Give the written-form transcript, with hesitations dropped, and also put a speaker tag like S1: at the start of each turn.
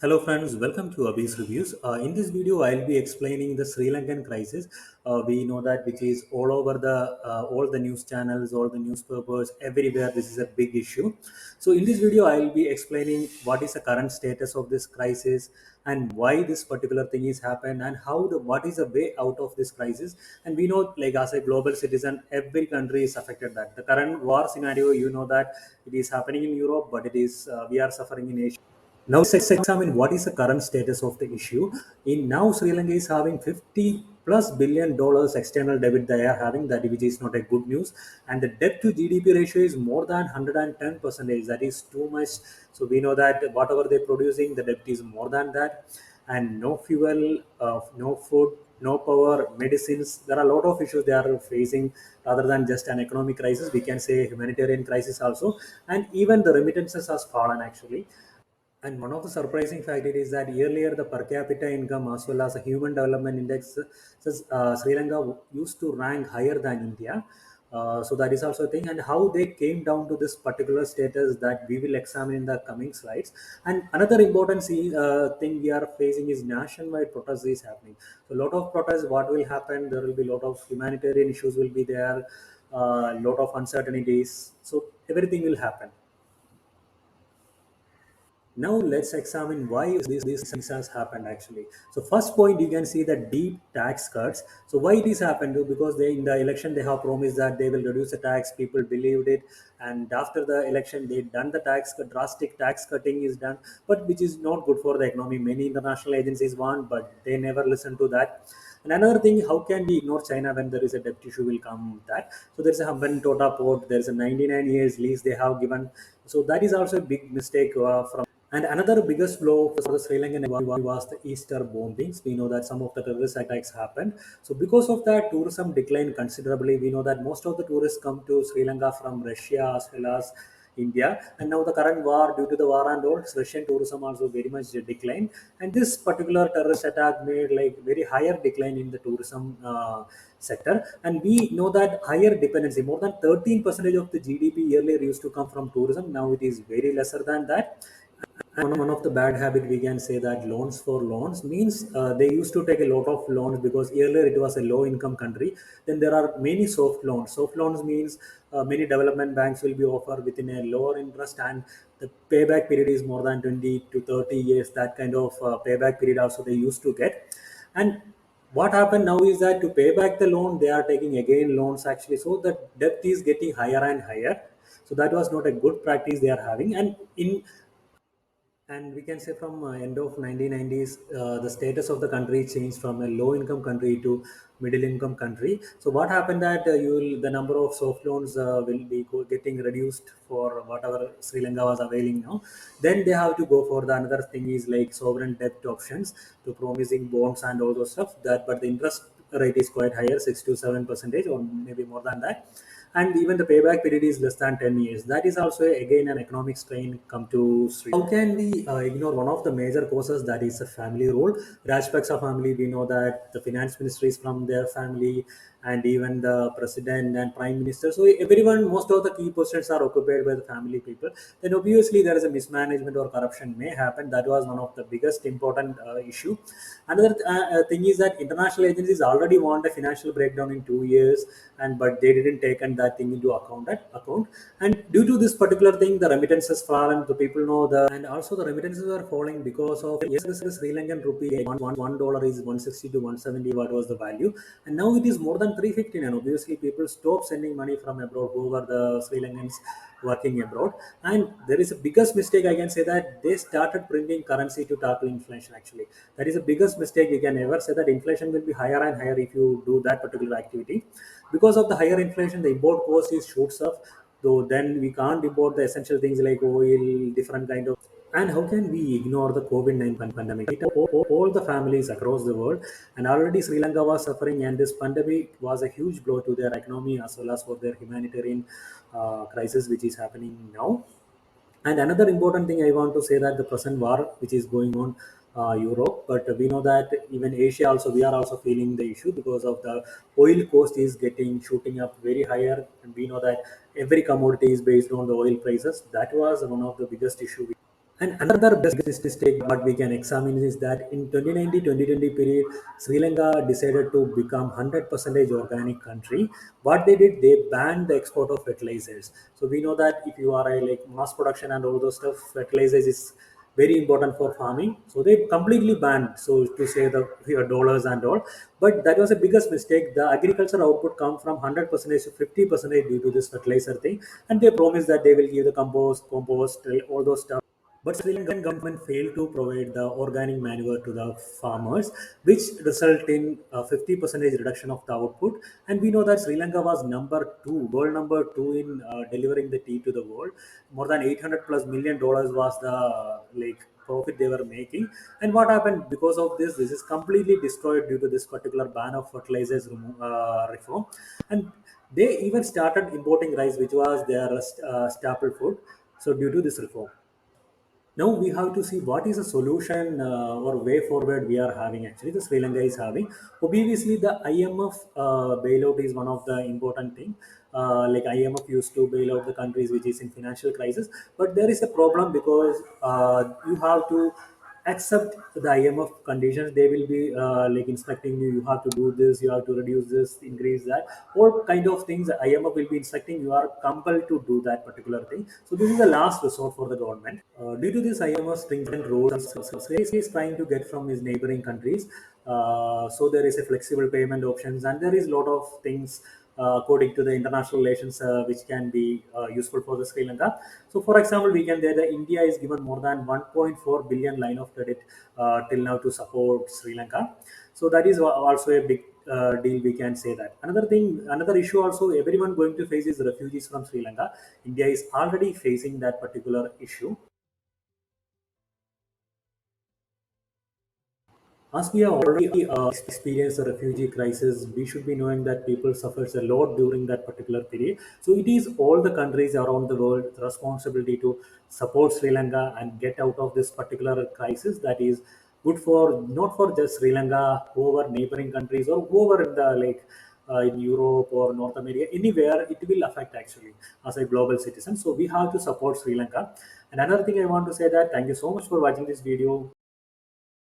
S1: Hello friends, welcome to Abhi's Reviews. In this video, I'll be explaining the Sri Lankan crisis. We know that which is all over all the news channels, all the newspapers, everywhere. This is a big issue. So in this video, I'll be explaining what is the current status of this crisis and why this particular thing is happened and what is the way out of this crisis. And we know, like as a global citizen, every country is affected. That the current war scenario, you know that it is happening in Europe, but it is we are suffering in Asia. Now let's examine what is the current status of the issue. In now Sri Lanka is having 50 plus billion dollars external debt they are having, that which is not a good news, and the debt to GDP ratio is more than 110 percentage. That is too much. So we know that whatever they're producing, the debt is more than that, and no fuel, no food, no power, medicines. There are a lot of issues they are facing. Rather than just an economic crisis, we can say humanitarian crisis also, and even the remittances has fallen actually. And one of the surprising factors is that earlier the per capita income as well as the human development index says Sri Lanka used to rank higher than India. So that is also a thing, and how they came down to this particular status that we will examine in the coming slides. And another important thing we are facing is nationwide protest is happening. So a lot of protests, what will happen? There will be a lot of humanitarian issues will be there, a lot of uncertainties. So everything will happen. Now let's examine why these things has happened actually. So first point, you can see the deep tax cuts. So why this happened? Because they in the election they have promised that they will reduce the tax. People believed it, and after the election they done the drastic tax cutting is done, but which is not good for the economy. Many international agencies want, but they never listen to that. And another thing, how can we ignore China when there is a debt issue will come that? So there's a Hamban Tota port. There's a 99 years lease they have given. So that is also a big mistake from. And another biggest blow for the Sri Lankan economy was the Easter bombings. We know that some of the terrorist attacks happened. So because of that, tourism declined considerably. We know that most of the tourists come to Sri Lanka from Russia as well as India. And now the current war, due to the war and all, Russian tourism also very much declined. And this particular terrorist attack made like very higher decline in the tourism sector. And we know that higher dependency, more than 13 percentage of the GDP earlier used to come from tourism. Now it is very lesser than that. And one of the bad habit we can say that loans for loans means they used to take a lot of loans because earlier it was a low income country. Then there are many soft loans. Soft loans means many development banks will be offered within a lower interest, and the payback period is more than 20 to 30 years. That kind of payback period also they used to get. And what happened now is that to pay back the loan, they are taking again loans actually. So the debt is getting higher and higher. So that was not a good practice they are having. And we can say from end of 1990s, the status of the country changed from a low income country to middle income country. So what happened that the number of soft loans will be getting reduced for whatever Sri Lanka was availing now. Then they have to go for the another thing is like sovereign debt options to promising bonds and all those stuff. That but the interest rate is quite higher, 6 to 7 percentage or maybe more than that, and even the payback period is less than 10 years. That is also again an economic strain come to Sri. How can we ignore one of the major causes, that is a family role? Aspects of family, we know that the finance ministry is from their family, and even the president and prime minister. So everyone, most of the key positions are occupied by the family people. Then obviously there is a mismanagement or corruption may happen. That was one of the biggest important issue. Another thing is that international agencies already want a financial breakdown in 2 years, and but they didn't take that thing into account. And due to this particular thing, the remittances fallen. The people know the and also the remittances are falling because of yes, the Sri Lankan rupee $1 is 160 to 170. What was the value? And now it is more than 350. And obviously, people stop sending money from abroad. Who were the Sri Lankans working abroad? And there is a biggest mistake I can say that they started printing currency to tackle inflation. Actually, that is the biggest mistake we can ever say, that inflation will be higher and higher if you do that particular activity. Because of the higher inflation, the import cost is shoots up. Though then we can't import the essential things like oil, different kind of. And how can we ignore the COVID-19 pandemic? It all the families across the world, and already Sri Lanka was suffering, and this pandemic was a huge blow to their economy as well as for their humanitarian crisis, which is happening now. And another important thing I want to say that the present war which is going on Europe, but we know that even Asia also we are also feeling the issue because of the oil cost is getting shooting up very higher, and we know that every commodity is based on the oil prices. That was one of the biggest issue. And another biggest mistake what we can examine is that in 2019-2020 period, Sri Lanka decided to become 100% organic country. What they did, they banned the export of fertilizers. So we know that if you are a like mass production and all those stuff, fertilizers is very important for farming. So they completely banned. So to say the your dollars and all, but that was a biggest mistake. The agriculture output come from 100% to 50% due to this fertilizer thing, and they promised that they will give the compost, all those stuff. But Sri Lankan government failed to provide the organic manure to the farmers, which result in 50% reduction of the output. And we know that Sri Lanka was number two, world number two in delivering the tea to the world. More than 800 plus $1 million was the like profit they were making. And what happened because of this? This is completely destroyed due to this particular ban of fertilizers reform. And they even started importing rice, which was their staple food. So due to this reform. Now we have to see what is a solution or way forward we are having. Actually, the Sri Lanka is having. Obviously, the IMF bailout is one of the important thing. Like IMF used to bail out the countries which is in financial crisis, but there is a problem because you have to accept the IMF conditions. They will be like instructing you. You have to do this. You have to reduce this, increase that. All kind of things. The IMF will be instructing. You are compelled to do that particular thing. So this is the last resort for the government. Due to this IMF stringent rules, Sri is trying to get from his neighboring countries. So there is a flexible payment options, and there is a lot of things according to the international relations which can be useful for the Sri Lanka. So, for example, we can say that India is given more than 1.4 billion line of credit till now to support Sri Lanka. So that is also a big deal. We can say that. Another thing, another issue also everyone going to face is refugees from Sri Lanka. India is already facing that particular issue. As we have already experienced the refugee crisis, we should be knowing that people suffers a lot during that particular period. So it is all the countries around the world responsibility to support Sri Lanka and get out of this particular crisis. That is good for not for just Sri Lanka, whoever neighboring countries or whoever in the like in Europe or North America, anywhere it will affect actually as a global citizen. So we have to support Sri Lanka. And another thing I want to say that thank you so much for watching this video.